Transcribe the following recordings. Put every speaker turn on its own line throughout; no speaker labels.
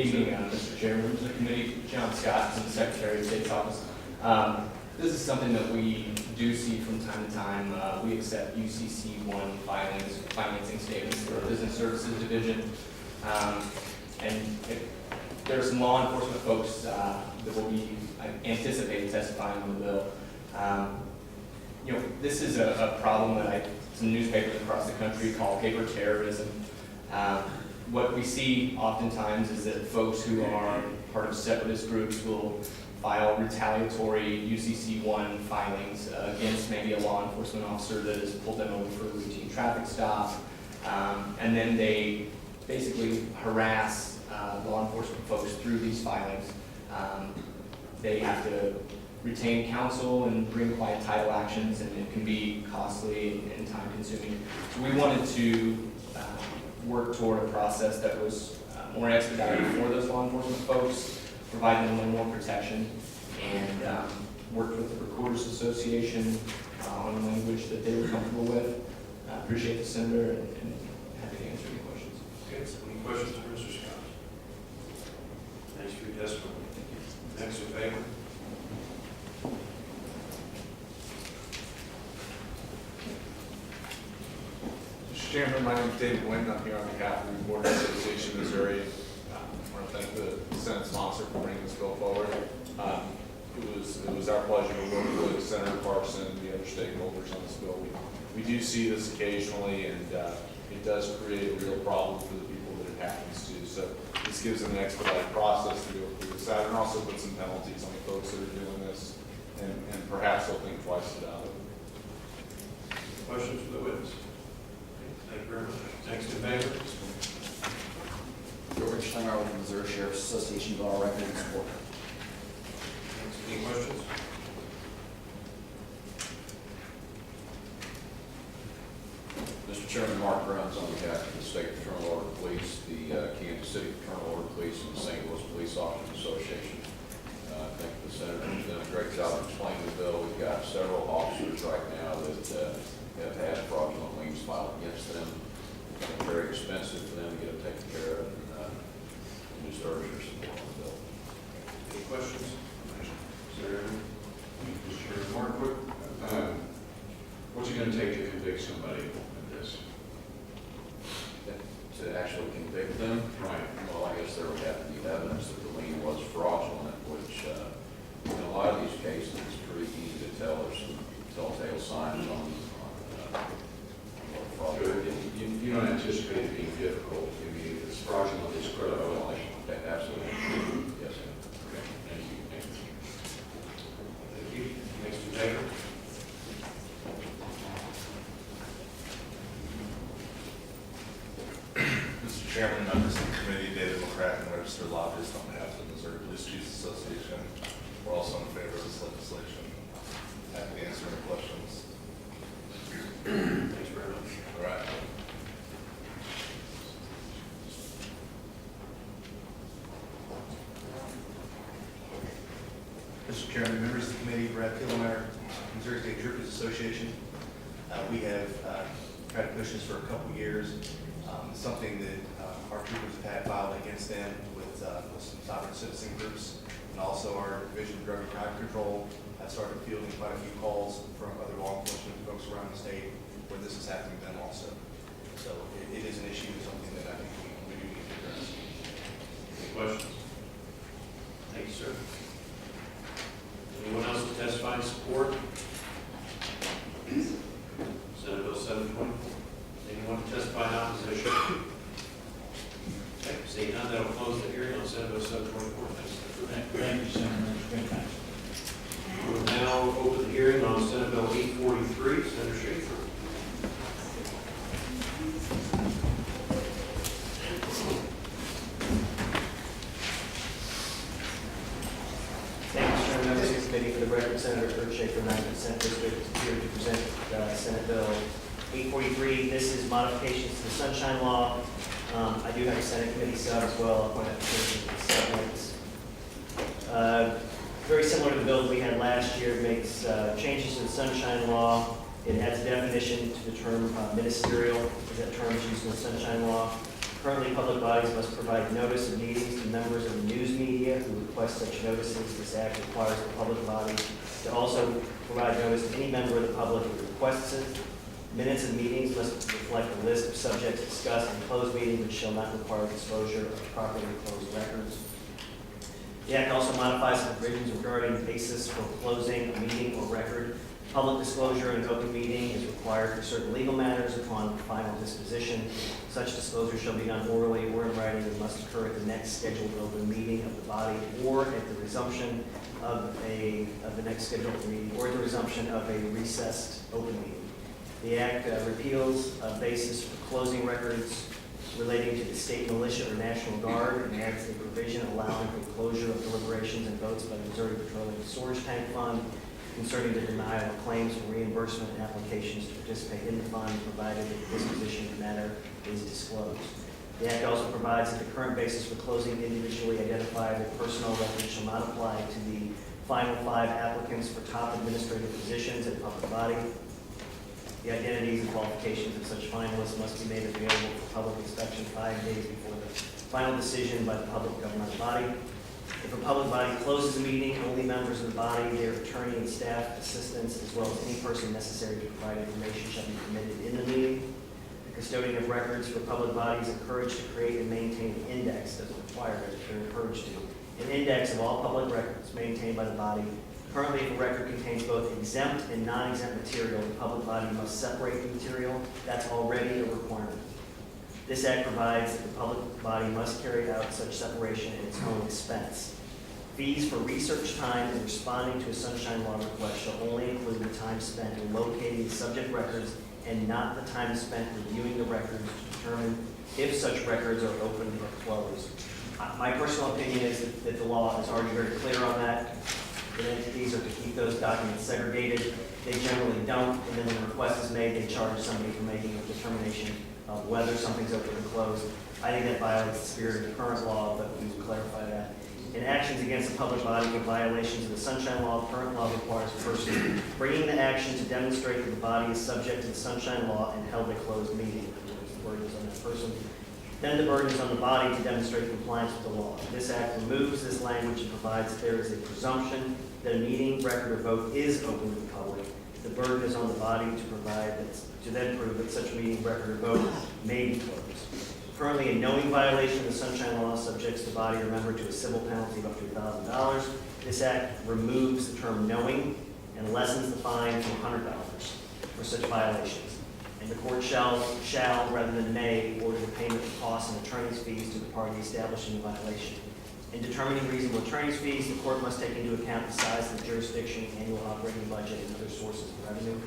Good evening, Mr. Chair, members of the committee. John Scott from the Secretary of State's office. This is something that we do see from time to time. We accept UCC-1 financing statements for our Business Services Division. There are some law enforcement folks that will be, I anticipate, testifying on the bill. This is a problem that some newspapers across the country call paper terrorism. What we see oftentimes is that folks who are part of separatist groups will file retaliatory UCC-1 filings against maybe a law enforcement officer that has pulled them over for a routine traffic stop. And then they basically harass law enforcement folks through these filings. They have to retain counsel and bring quiet title actions, and it can be costly and time consuming. So we wanted to work toward a process that was more expedited for those law enforcement folks, provide them a little more protection, and worked with the Recorders Association on language that they were comfortable with. I appreciate the Senator and happy to answer any questions.
Okay, so any questions for Mr. Scott? Thanks for your testimony. Next in favor?
Mr. Chairman, my name is David Wynn. I'm here on behalf of the Recorders Association of Missouri. I want to thank the Senate sponsor for bringing this bill forward. It was our pleasure to work with Senator Parson and the other stakeholders on this bill. We do see this occasionally, and it does create a real problem for the people that it happens to. So this gives them an expedited process to go through this out, and also put some penalties on the folks that are doing this, and perhaps they'll think twice about it.
Questions for the witness? Thank you very much. Next in favor?
George Schlinger with the Missouri Sheriff's Association, bill on record in support.
Any questions?
Mr. Chairman, Mark Burns on behalf of the State Fraternal Order Police, the Kansas City Fraternal Order Police, and the St. Louis Police Officers Association. I think the Senator has done a great job of explaining the bill. We've got several officers right now that have had fraudulent liens filed against them. It's been very expensive for them to get them taken care of, and we just urge your support on the bill.
Any questions?
Mark, what's it going to take to convict somebody of this?
To actually convict them,
Right.
well, I guess there would have to be evidence that the lien was fraudulent, which in a lot of these cases, it's pretty easy to tell. There's some telltale signs on fraud.
You don't anticipate it being difficult. I mean, if it's fraudulent, it's credible.
Absolutely. Yes, sir.
Okay, thank you. Thank you.
Thank you. Next in favor?
Mr. Chairman, members of the committee, David McCracken, registered lobbyist on behalf of the Missouri Police Chiefs Association. We're also in favor of this legislation. Happy to answer any questions.
Thanks very much.
All right.
Mr. Chairman, members of the committee, Brad Killemeyer, Missouri State Troopers Association. We have tried to push this for a couple of years. Something that our troopers have had filed against them with some sovereign citizen groups, and also our Division of Drug and Crime Control have started fielding quite a few calls from other law enforcement folks around the state where this is happening to them also. So it is an issue, something that I think we do need to address.
Any questions? Thank you, sir. Anyone else to testify in support? Senate Bill 720. Anyone to testify in opposition? Okay, seeing none, that'll close the hearing on Senate Bill 724.
Thank you, Senator.
We will now open the hearing on Senate Bill 843. Senator Schaefer.
Thank you, Mr. Chairman, members of the committee. For the record, Senator Kurt Schaefer, 9th District, is here to present Senate Bill 843. This is modifications to the Sunshine Law. I do have a Senate committee sub as well. I'll point out the subpoints. Very similar to the bill that we had last year. It makes changes to the Sunshine Law. It adds a definition to the term ministerial, is that term is used in the Sunshine Law.
Currently, public bodies must provide notice of meetings to members of the news media who request such notices. This act requires the public body to also provide notice to any member of the public who requests it. Minutes of meetings must reflect a list of subjects discussed in closed meeting, which shall not require disclosure of properly closed records. The act also modifies the provisions regarding the basis for closing a meeting or record. Public disclosure in an open meeting is required for certain legal matters upon final disposition. Such disclosure shall be done orally or in writing and must occur at the next scheduled open meeting of the body or at the resumption of the next scheduled meeting or at the resumption of a recessed open meeting. The act repeals a basis for closing records relating to the state militia or National Guard and adds a provision allowing for closure of deliberations and votes by the Missouri Petroleum Storage Tank Fund concerning the denial of claims for reimbursement and applications to participate in the fund, provided that the disposition of the matter is disclosed. The act also provides that the current basis for closing individually identifiable personnel records shall not apply to the final 5 applicants for top administrative positions in a public body. The identities and qualifications of such finalists must be made available for public inspection 5 days before the final decision by the public governmental body. If a public body closes a meeting, only members of the body, their attorney and staff, assistants, as well as any person necessary to provide information shall be permitted in the meeting. The custodian of records for public bodies encouraged to create and maintain an index, doesn't require it, they're encouraged to, an index of all public records maintained by the body. Currently, if a record contains both exempt and non-exempt material, the public body must separate the material. That's already a requirement. This act provides that the public body must carry out such separation at its own expense. Fees for research time and responding to a sunshine law request shall only include the time spent in locating the subject records and not the time spent reviewing the records to determine if such records are open or closed. My personal opinion is that the law is already very clear on that. The entities are to keep those documents segregated. They generally don't, and then when a request is made, they charge somebody for making a determination of whether something's open or closed. I think that violates the spirit of the current law, but we will clarify that. In actions against the public body for violations of the Sunshine Law, current law requires a person bringing the action to demonstrate that the body is subject to the Sunshine Law and held a closed meeting. The burden is on that person. Then the burden is on the body to demonstrate compliance with the law. This act removes this language and provides that there is a presumption that a meeting, record, or vote is open to the public. The burden is on the body to provide that, to then prove that such meeting, record, or vote may be closed. Currently, a knowing violation of the Sunshine Law subjects the body or member to a civil penalty of up to $1,000. This act removes the term knowing and lessens the fine to $100 for such violations. And the court shall rather than may order the payment of costs and attorney's fees to the party establishing the violation. In determining reasonable attorney's fees, the court must take into account the size of the jurisdiction, annual operating budget, and other sources of revenue.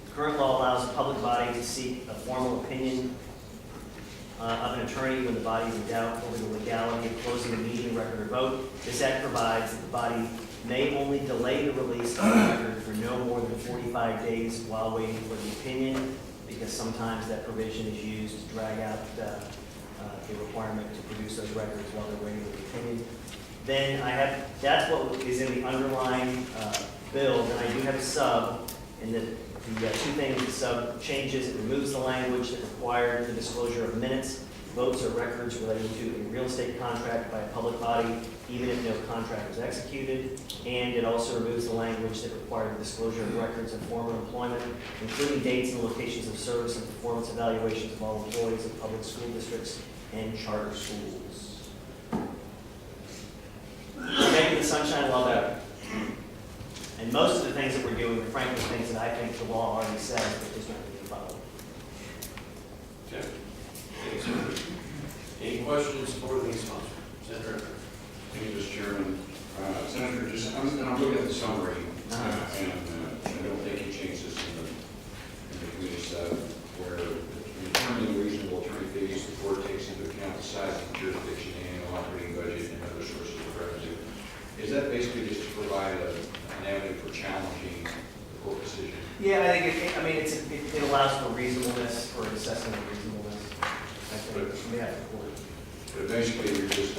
The current law allows the public body to seek a formal opinion of an attorney when the body is in doubt over the legality of closing a meeting, record, or vote. This act provides that the body may only delay the release of the record for no more than 45 days while waiting for the opinion, because sometimes that provision is used to drag out the requirement to produce those records while they're waiting for the opinion. Then that's what is in the underlying bill. Then I do have a sub, and the two things the sub changes, it removes the language that required the disclosure of minutes, votes, or records relating to a real estate contract by a public body, even if no contract was executed. And it also removes the language that required the disclosure of records of former employment, including dates and locations of service and performance evaluations of all employees of public school districts and charter schools. Making the Sunshine Law better. And most of the things that we're doing are frankly things that I think the law already says, but just not being followed.
Okay. Thanks, sir. Any questions for the sponsor? Senator?
Thank you, Mr. Chairman. Senator, I'm looking at the summary, and I don't think it changes in the committee stuff, where in determining reasonable attorney fees, the court takes into account the size of the jurisdiction, annual operating budget, and other sources of revenue. Is that basically just to provide an avenue for challenging the court decision?
Yeah, I think it allows for reasonableness, for assessment of reasonableness. I think we have the court.
But basically, you're just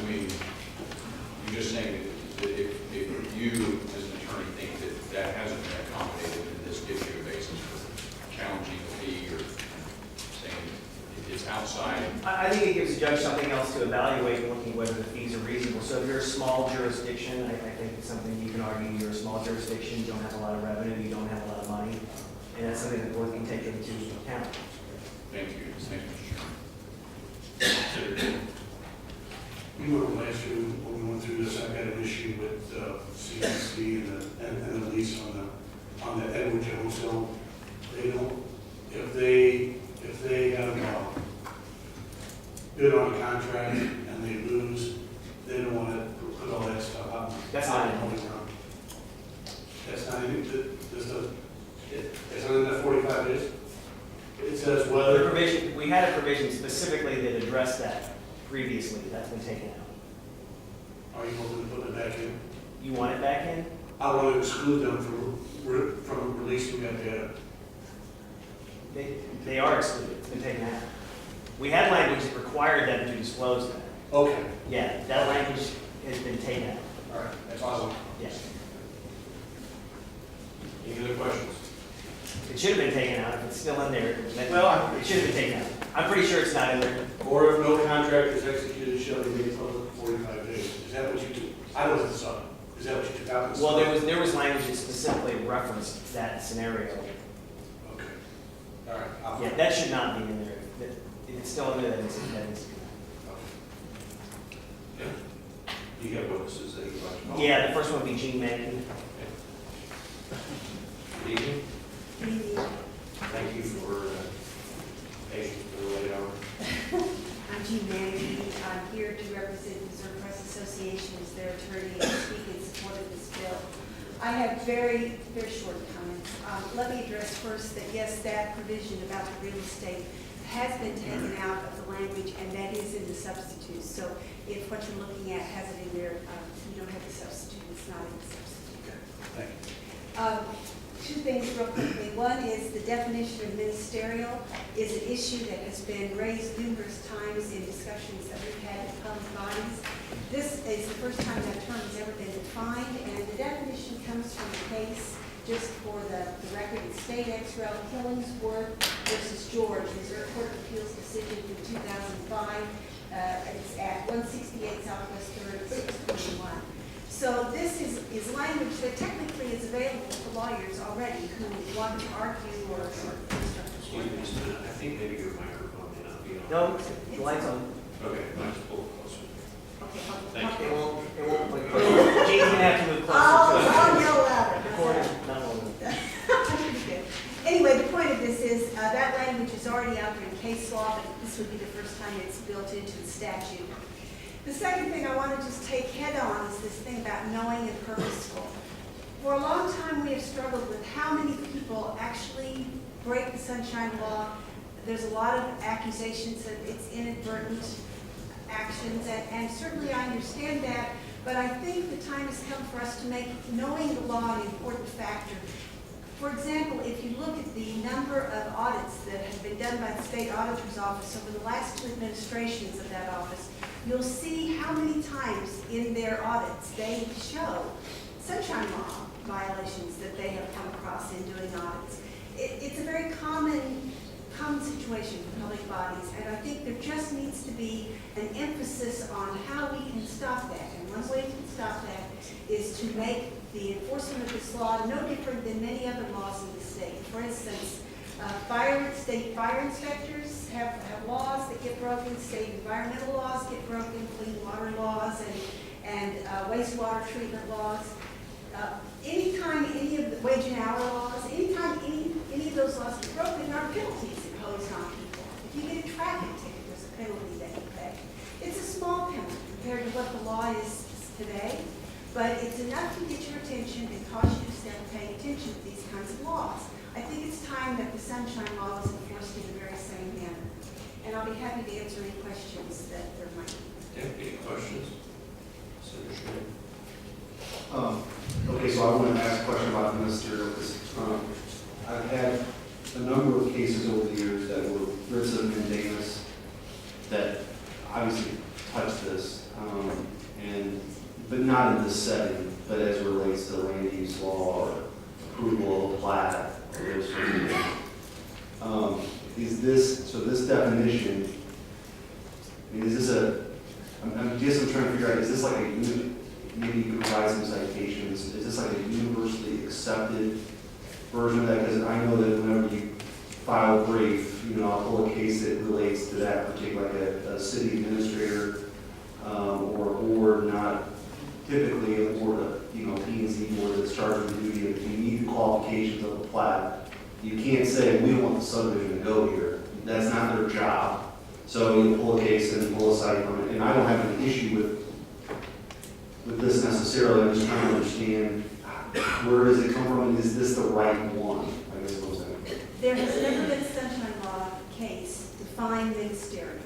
saying that if you, as an attorney, think that hasn't been accommodated, then this gives you a basis for challenging the fee or saying it's it's outside.
I think it gives the judge something else to evaluate in looking whether the fees are reasonable. So if you're a small jurisdiction, I think it's something you can argue you're a small jurisdiction, you don't have a lot of revenue, you don't have a lot of money, and that's something the board can take into account.
Thank you, Mr. Chairman.
You were last year when we went through this, I had an issue with CDC and the lease on the Edward Jones. So they don't, if they have bid on a contract and they lose, they don't want to put all that stuff out.
That's not
in public ground. That's not in, it's not in that 45 days. It says
The
whether.
provision, we had a provision specifically that addressed that previously, that's been taken out.
Are you going to put it back in?
You want it back in?
I want to exclude them from releasing that data.
They are excluded, it's been taken out. We had language that required them to disclose that.
Okay.
Yeah, that language has been taken out.
All right, that's awesome.
Yes.
Any other questions?
It should have been taken out, if it's still in there.
Well,
It should have been taken out. I'm pretty sure it's not in there.
Or if no contract is executed, shall be made public for 45 days. Is that what you do? I wasn't sorry. Is that what you took out?
Well, there was language that specifically referenced that scenario.
Okay. All right. I'll-
Yeah, that should not be in there. If it's still in there, then it's.
Yeah. You have witnesses that you'd like to call?
Yeah, the first one would be Gene Mankin.
Good evening. Thank you for patience for the late hour.
I'm Jean Manning. I'm here to represent the Missouri Press Association as their attorney and speak in support of this bill. I have very, very short comments. Let me address first that yes, that provision about the real estate has been taken out of the language, and that is in the substitute. So if what you're looking at has it in there, you don't have the substitute. It's not in the substitute.
Thank you.
Two things real quickly. One is the definition of ministerial is an issue that has been raised numerous times in discussions that we've had with public bodies. This is the first time that term has ever been defined, and the definition comes from a case, just for the record, it's State Ex Rel. Killingsworth versus George, Missouri Court of Appeals decision from 2005. It's at 168 Southwest 3rd, 621. So this is language that technically is available for lawyers already who want to argue or
Excuse me just a minute. I think maybe your microphone may not be on.
No, the light's on.
Okay, let's pull it closer.
Okay,
Thank
It won't play closer. Gene's gonna have to move closer to it.
I'll yell louder.
The cord is not on.
Anyway, the point of this is that language is already out there in case law, but this would be the first time it's built into the statute. The second thing I want to just take head on is this thing about knowing and purposeful. For a long time, we have struggled with how many people actually break the Sunshine Law. There's a lot of accusations that it's inadvertent actions, and certainly I understand that, but I think the time has come for us to make knowing the law an important factor. For example, if you look at the number of audits that have been done by the State Auditor's Office over the last two administrations of that office, you'll see how many times in their audits they show Sunshine Law violations that they have come across in doing audits. It's a very common situation for public bodies, and I think there just needs to be an emphasis on how we can stop that. And one way to stop that is to make the enforcement of this law no different than many other laws in the state. For instance, state fire inspectors have laws that get broken, state environmental laws get broken, clean water laws, and wastewater treatment laws. Anytime any of the wage and hour laws, anytime any of those laws get broken, there are penalties imposed on people. If you get a traffic ticket, there's a penalty that you pay. It's a small penalty compared to what the law is today, but it's enough to get your attention and cause you to start paying attention to these kinds of laws. I think it's time that the Sunshine Law is enforced in the very same manner. And I'll be happy to answer any questions that there might be.
Any questions? Senator Schmidt?
Okay, so I want to ask a question about the ministerial, because I've had a number of cases over the years that were writs of mandamus that obviously touch this, but not in this setting, but as it relates to land use law or approval of plat or those sorts of things. is this, so this definition, I mean, is this I'm just trying to figure out, is this like maybe you could provide some citations, is this like a universally accepted version of that? Because I know that whenever you file a brief, I'll pull a case that relates to that particular, like a city administrator, or a board, not typically a board of, P&Z board that's charged with the duty of, if you meet the qualifications of the plat, you can't say, we don't want the subdivision to go here. That's not their job. So you pull a case and pull a site from it, and I don't have an issue with this necessarily. I'm just trying to understand, where does it come from, and is this the right one? I guess what I'm saying.
There has never been a sunshine law case defining ministerial.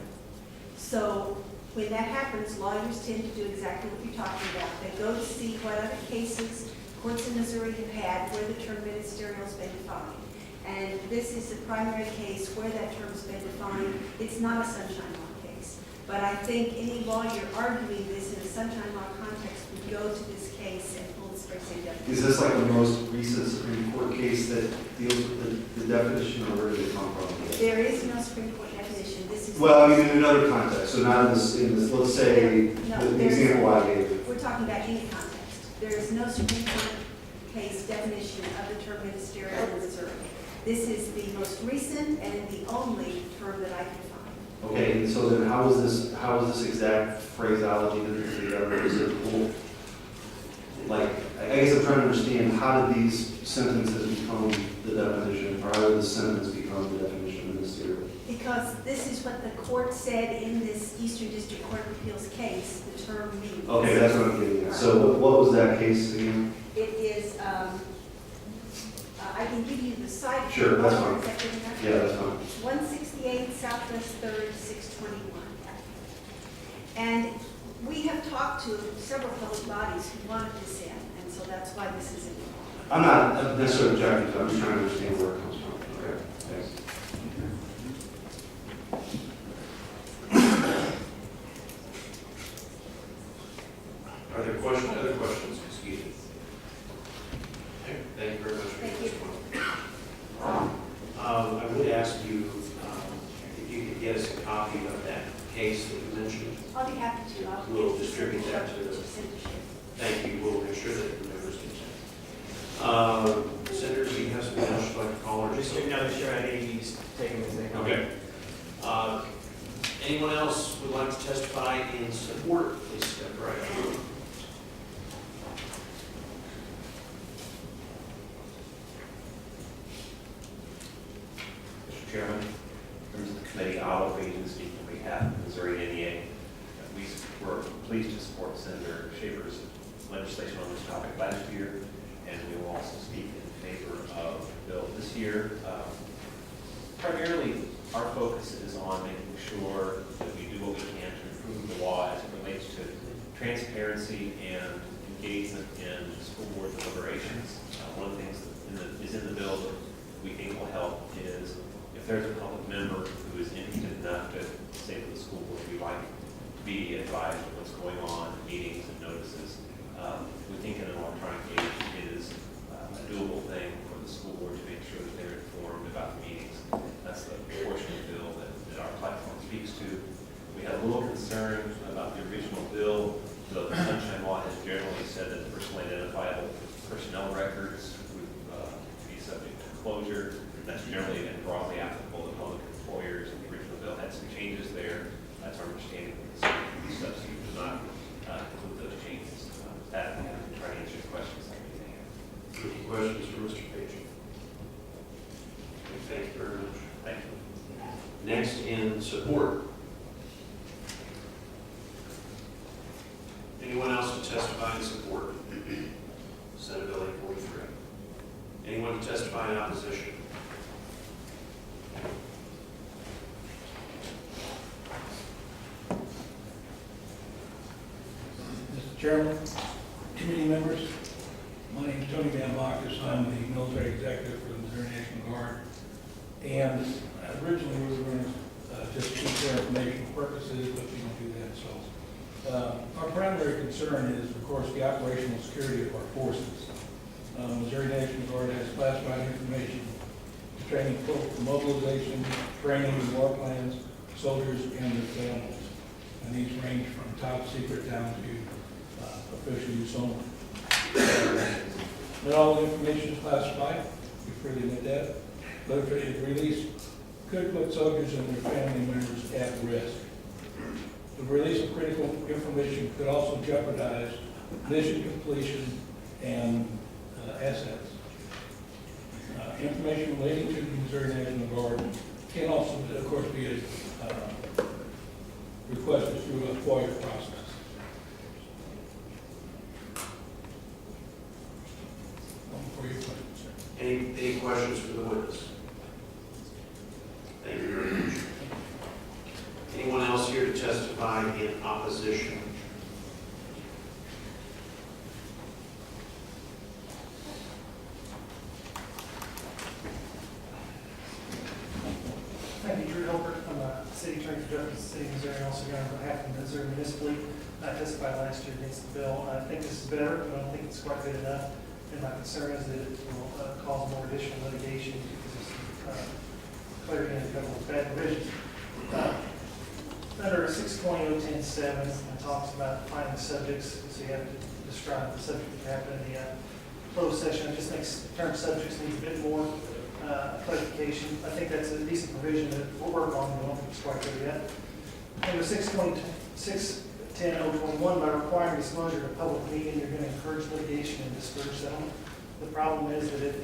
So when that happens, lawyers tend to do exactly what you're talking about. They go to see what other cases courts in Missouri have had where the term ministerial has been defined. And this is the primary case where that term has been defined. It's not a sunshine law case. But I think any lawyer arguing this in a sunshine law context would go to this case and pull the straight same definition.
Is this like the most recent Supreme Court case that deals with the definition, or where did it come from?
There is no Supreme Court definition. This is.
Well, I mean, in another context, so not in this let's say, the example I gave.
We're talking about any context. There is no Supreme Court case definition of the term ministerial in Missouri. This is the most recent and the only term that I can find.
Okay, and so then how is this exact phraseology that is together? Is it cool? Like, I guess I'm trying to understand, how did these sentences become the definition, or how did the sentence become the definition of ministerial?
Because this is what the court said in this Eastern District Court of Appeals case, the term means.
Okay, that's what I'm getting at. So what was that case again?
It is, I can give you the site.
Sure, that's fine.
Is that good enough?
Yeah, that's fine.
168 Southwest 3rd, 621. And we have talked to several public bodies who wanted this in, and so that's why this is in.
I'm not necessarily objecting to it, I'm just trying to understand where it comes from. Okay, thanks.
Are there other questions? Excuse me. Okay, thank you very much.
Thank you.
I would ask you if you could get us a copy of that case that you mentioned.
I'll be happy to.
We'll distribute that to the- Thank you. We'll make sure that the members can. Senator, do you have something else you'd like to call or just?
No, sure, I think he's taking his name.
Okay. Anyone else would like to testify in support? Please step right up.
Mr. Chairman, members of the committee, Otto Fagan speaking on behalf of Missouri NEA. We were pleased to support Senator Schaefer's legislation on this topic last year, and we will also speak in favor of the bill this year. Primarily, our focus is on making sure that we do what we can to improve the law as it relates to transparency and engagement in school board deliberations. One of the things that is in the bill that we think will help is if there's a public member who is interested enough to say to the school board, we'd like to be advised of what's going on in meetings and notices. We think an electronic age is a doable thing for the school board to make sure that they're informed about the meetings. That's the portion of the bill that our platform speaks to. We had a little concern about the original bill. The Sunshine Law has generally said that personally identifiable personnel records would be subject to closure. That's generally been broadly applicable to public employers, and the original bill had some changes there. That's our understanding. The substitute does not include those changes. That I can try to answer your questions that you may have.
Any questions for Mr. Page? Thank you very much.
Thank you.
Next, in support. Anyone else to testify in support? Senate Bill 843. Anyone to testify in opposition?
Mr. Chairman, committee members, my name is Tony Van Bacchus. I'm the military executive for the Missouri National Guard. And originally we were going to just keep for informational purposes, but we don't do that. So our primary concern is, of course, the operational security of our forces. Missouri National Guard has classified information training for mobilization, training, and war plans, soldiers and their families. And these range from top secret down to official use only. Not all the information is classified, we freely admit that, but if it is released, could put soldiers and their family members at risk. The release of critical information could also jeopardize mission completion and assets. Information relating to the Missouri National Guard can also, of course, be requested through a FOIA process. For your questions, sir.
Any questions for the witness? Thank you very much. Anyone else here to testify in opposition?
Thank you, Drew Hilbert. I'm a city attorney for Jefferson City, Missouri, and also here on behalf of the Missouri Municipal League. I testified last year against the bill. I think this is better, but I don't think it's quite good enough. And my concern is that it will cause more additional litigation because of some clarity in a couple of bad provisions. Under 620.010.7, it talks about defining subjects, so you have to describe the subject that happened in the closed session. It just makes the term subjects need a bit more clarification. I think that's a decent provision that we'll work on, but I don't think it's quite there yet. Under 610.021, by requiring disclosure at a public meeting, you're going to encourage litigation and discourage settlement. The problem is that if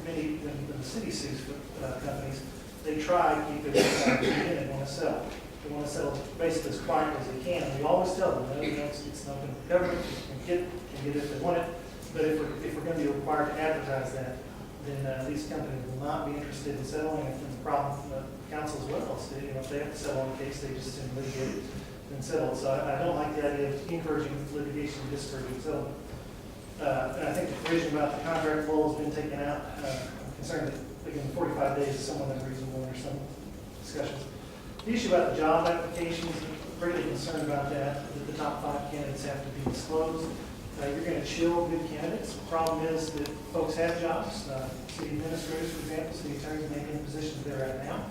when the city sues companies, they try to keep it in and want to settle. They want to settle basically as quiet as they can. And we always tell them, no, it's not going to government, you can get it if they want it. But if we're going to be required to advertise that, then these companies will not be interested in settling. And the problem, council as well, is if they have to settle on a case, they just assume litigate it and settle. So I don't like the idea of encouraging litigation and discouraging settlement. And I think the provision about the contract law has been taken out. I'm concerned that, again, 45 days is somewhat unreasonable under some discussions. The issue about the job applications, I'm greatly concerned about that the top 5 candidates have to be disclosed. You're going to chill good candidates. The problem is that folks have jobs. City administrators, for example, city attorneys may be in positions they're at now.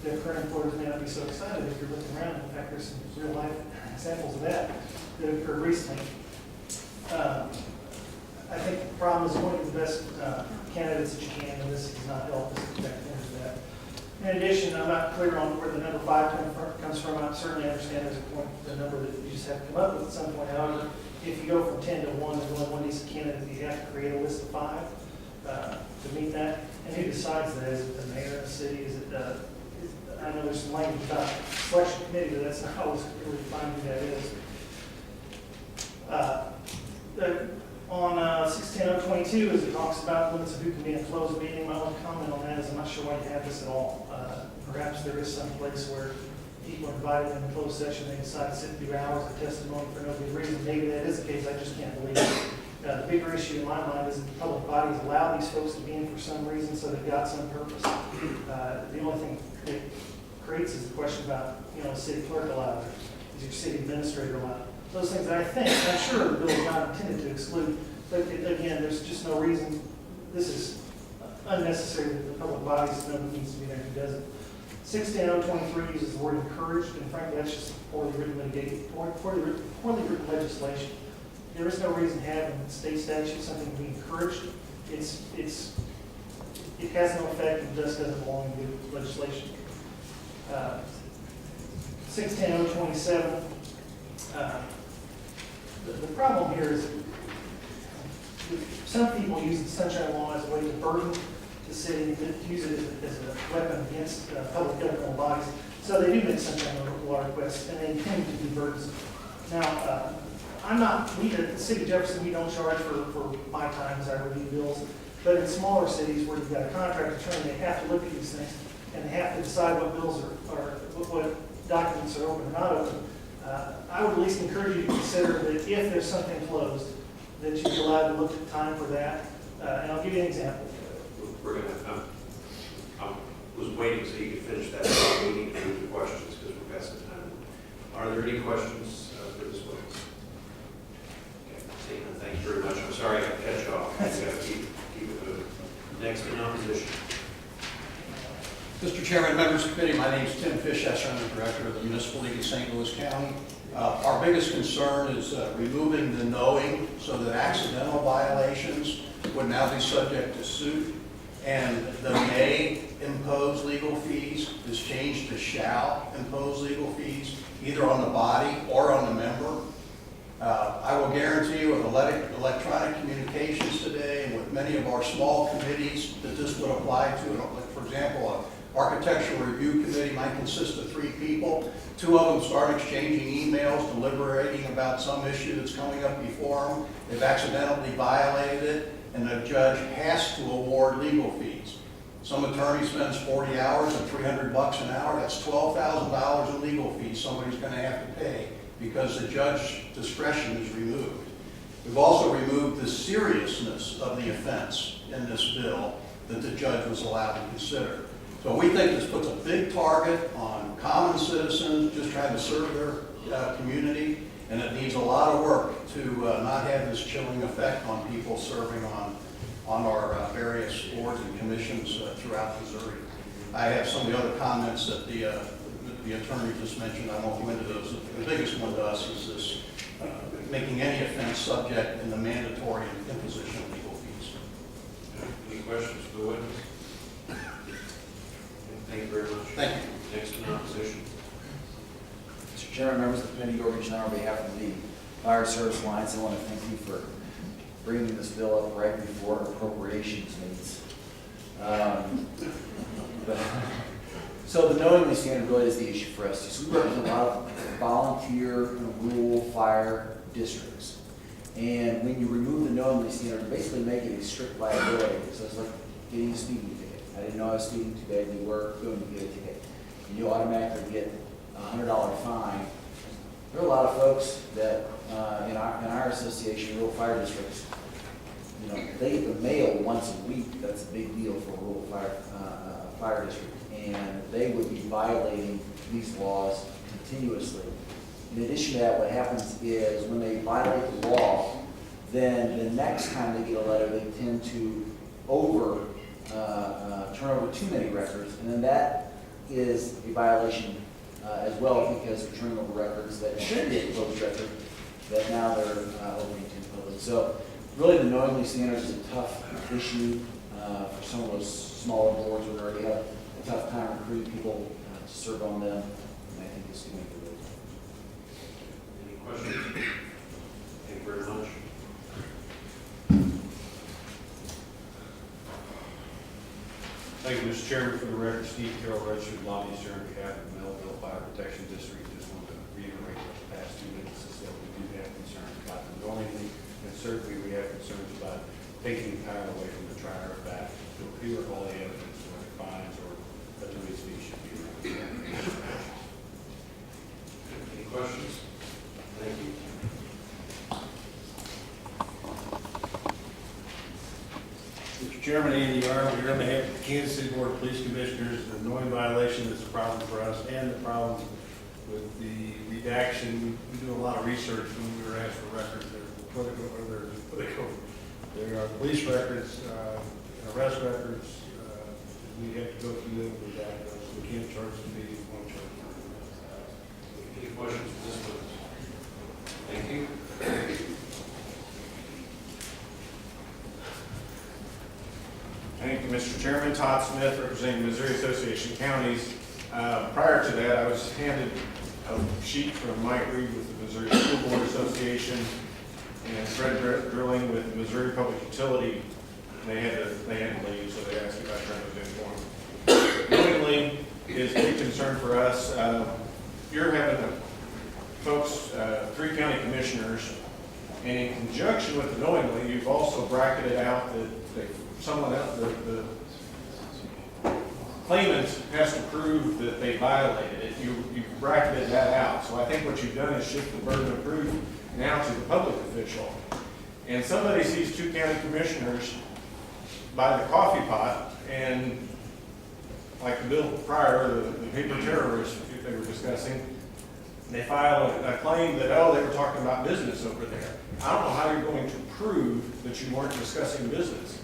Their current employers may not be so excited if you're looking around. In fact, there's some real life examples of that occurred recently. I think the problem is appointing the best candidates that you can, and this does not help us get into that. In addition, I'm not clear on where the number 5 comes from. I certainly understand there's a number that you just have to come up with at some point. However, if you go from 10 to 1, there's only one decent candidate, you have to create a list of 5 to meet that. And who decides that? Is it the mayor of the city? Is it, I know there's some language about selection committee, but that's not always really defined who that is. On 610.022, as it talks about limits of who can be in a closed meeting, my only comment on that is I'm not sure why you have this at all. Perhaps there is some place where people are invited in a closed session, they decide to sit through hours of testimony for no good reason. Maybe that is the case, I just can't believe it. The bigger issue in my mind is that the public bodies allow these folks to be in for some reason, so they've got some purpose. The only thing it creates is the question about, city clerk allowed, is your city administrator allowed? Those things that I'm sure the bill is not intended to exclude, but again, there's just no reason. This is unnecessary that the public bodies know who needs to be there and who doesn't. 610.023 uses the word encouraged, and frankly, that's just poorly written written legislation. There is no reason to have in state statute something to be encouraged. It has no effect and just doesn't belong in the legislation. 610.027. The problem here is some people use the Sunshine Law as a way to burden the city, to use it as a weapon against public governmental bodies. So they do make Sunshine Law requests, and they tend to be burdensome. Now, we at the city of Jefferson, we don't charge for my time as I review bills, but in smaller cities where you've got a contract attorney, they have to look at these things, and they have to decide what bills what documents are open or not open. I would at least encourage you to consider that if there's something closed, that you'd be allowed to look at time for that. And I'll give you an example.
I was waiting so you could finish that meeting and move to questions because we're past the time. Are there any questions for this witness? Okay, Stephen, thank you very much. I'm sorry I cut you off. I've got to keep it moving. Next in opposition.
Mr. Chairman, members of the committee, my name is Tim Fischesser. I'm the director of the Municipal League of St. Louis County. Our biggest concern is removing the knowing so that accidental violations would now be subject to suit, and the may impose legal fees is changed to shall impose legal fees, either on the body or on the member. I will guarantee you with electronic communications today and with many of our small committees that this would apply to. Like, for example, an architectural review committee might consist of 3 people. 2 of them start exchanging emails, deliberating about some issue that's coming up before them. They've accidentally violated it, and the judge has to award legal fees. Some attorney spends 40 hours and $300 an hour. That's $12,000 in legal fees somebody's going to have to pay because the judge's discretion is removed. We've also removed the seriousness of the offense in this bill that the judge was allowed to consider. So we think this puts a big target on common citizens just trying to serve their community, and it needs a lot of work to not have this chilling effect on people serving on our various boards and commissions throughout Missouri. I have some of the other comments that the attorney just mentioned. I won't go into those. The biggest one to us is this making any offense subject in the mandatory imposition of legal fees.
Any questions for the witness? Thank you very much.
Thank you.
Next in opposition.
Mr. Chairman, members of the committee, York Region, on behalf of the Fire Service Alliance, I want to thank you for bringing this bill up right before appropriations meets. So the knowingly standard really is the issue for us. We represent a lot of volunteer rural fire districts. And when you remove the knowingly standard, you basically make it a strict liability. So it's like getting a speeding ticket. I didn't know I was speeding too bad, you were going to get a ticket. And you automatically get a $100 fine. There are a lot of folks that in our association, rural fire districts, you know, they get the mail once a week. That's a big deal for a rural fire district. And they would be violating these laws continuously. In addition to that, what happens is when they violate the law, then the next time they get a letter, they tend to turn over too many records, and then that is a violation as well, because they're turning over records that should be a closed record that now they're opening to the public. So really the knowingly standard is a tough issue for some of those smaller boards who already have a tough time recruiting people to serve on them, and I think it's going to be
Any questions? Thank you very much.
Thank you, Mr. Chairman. For the record, Steve Carroll, registered lobbyist here on behalf of the Melville Fire Protection District. Just want to reiterate what the past 2 witnesses said. We do have concerns about the knowingly, and certainly we have concerns about taking the power away from the trier of fact to appear all the evidence or fines or attorney's fees should be around.
Any questions? Thank you.
Mr. Chairman, Andy Arnold, here on behalf of the Kansas City Board of Police Commissioners. The knowing violation is a problem for us, and the problem with the redaction. We do a lot of research when we were asked for records. There are police records, arrest records. We have to go through them with that. So we can't charge the fee. We won't charge them.
Any questions for this witness? Thank you.
Thank you, Mr. Chairman. Todd Smith, representing Missouri Association of Counties. Prior to that, I was handed a sheet from Mike Reed with the Missouri School Board Association and Fred Drilling with the Missouri Public Utility. They had to leave, so they asked if I represent for them. Knowingly is a big concern for us. You're having folks, 3 county commissioners, and in conjunction with the knowingly, you've also bracketed out that someone else, the claimant has to prove that they violated it. You've bracketed that out. So I think what you've done is shift the burden of proof now to the public official. And somebody sees 2 county commissioners by the coffee pot, and like the bill prior, the paper terrorist they were discussing, they file a claim that, oh, they were talking about business over there. I don't know how you're going to prove that you weren't discussing business.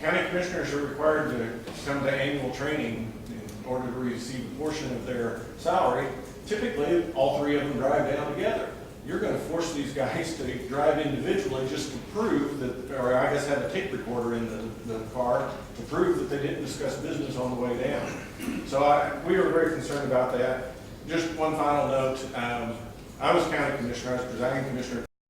County commissioners are required to come to annual training in order to receive a portion of their salary. Typically, all three of them drive down together. You're gonna force these guys to drive individually just to prove that, or I guess have a tape recorder in the car to prove that they didn't discuss business on the way down. So we were very concerned about that. Just one final note, I was county commissioner, I was presiding commissioner